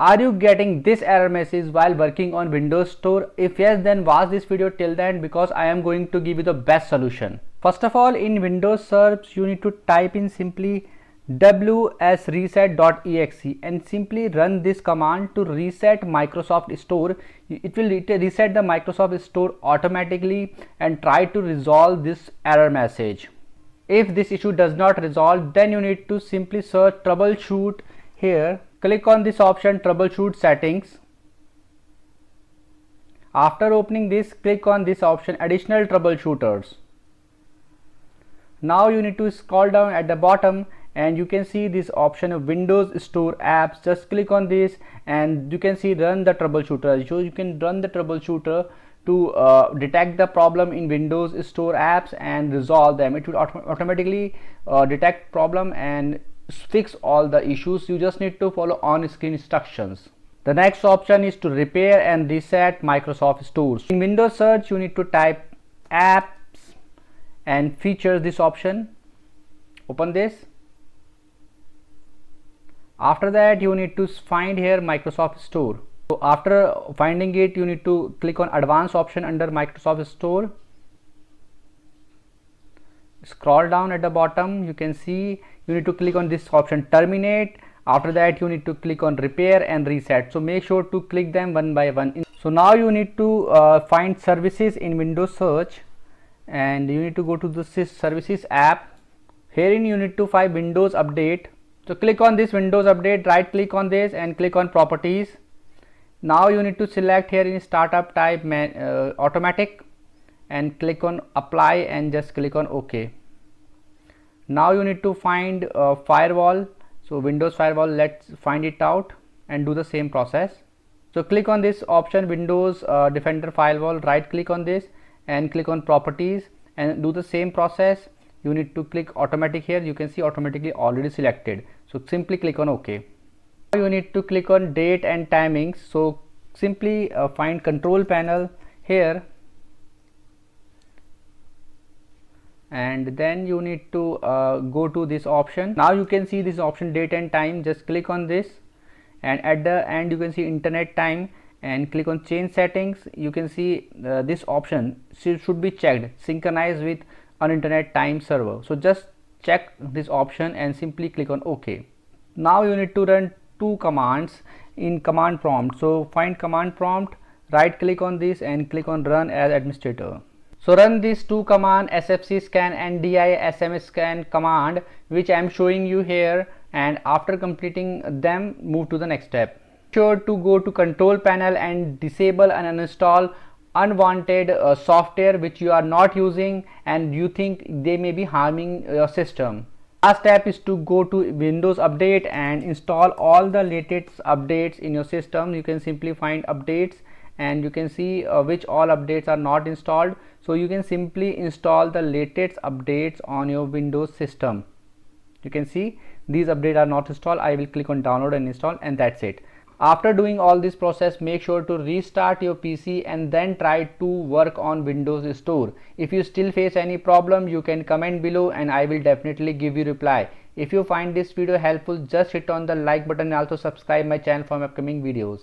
Are you getting this error message while working on Windows Store? If yes, then watch this video till the end because I am going to give you the best solution. First of all, in Windows search, you need to type in simply wsreset.exe and simply run this command to reset Microsoft Store. It will reset the Microsoft Store automatically and try to resolve this error message. If this issue does not resolve, then you need to simply search troubleshoot here. Click on this option, troubleshoot settings. After opening this, click on this option, additional troubleshooters. Now you need to scroll down at the bottom and you can see this option of Windows Store apps. Just click on this and you can see run the troubleshooter. So you can run the troubleshooter to detect the problem in Windows Store apps and resolve them. It will automatically detect problem and fix all the issues. You just need to follow on-screen instructions. The next option is to repair and reset Microsoft Stores. In Windows search, you need to type apps and features, this option. Open this. After that, you need to find here Microsoft Store. So after finding it, you need to click on advanced option under Microsoft Store. Scroll down at the bottom, you can see you need to click on this option, terminate. After that, you need to click on repair and reset. So make sure to click them one by one. So now you need to find services in Windows search and you need to go to the services app. Herein you need to find Windows Update. So click on this Windows Update, right click on this and click on properties. Now you need to select here in startup type automatic and click on apply and just click on OK. Now you need to find firewall. So Windows firewall, let's find it out and do the same process. So click on this option, Windows Defender firewall, right click on this and click on properties and do the same process. You need to click automatic here. You can see automatically already selected. So simply click on OK. Now you need to click on date and timings. So simply find control panel here and then you need to go to this option. Now you can see this option, date and time. Just click on this and at the end you can see internet time and click on change settings. You can see this option should be checked, synchronize with an internet time server. So just check this option and simply click on OK. Now you need to run two commands in command prompt. So find command prompt, right click on this and click on run as administrator. So run these two command, SFC scan and DISM scan command, which I am showing you here, and after completing them move to the next step. Sure to go to control panel and disable and uninstall unwanted software which you are not using and you think they may be harming your system. Last step is to go to Windows Update and install all the latest updates in your system. You can simply find updates and you can see which all updates are not installed. So you can simply install the latest updates on your Windows system. You can see these updates are not installed. I will click on download and install and that's it. After doing all this process, make sure to restart your PC and then try to work on Windows Store. If you still face any problem, you can comment below and I will definitely give you reply. If you find this video helpful, just hit on the like button and also subscribe my channel for my upcoming videos.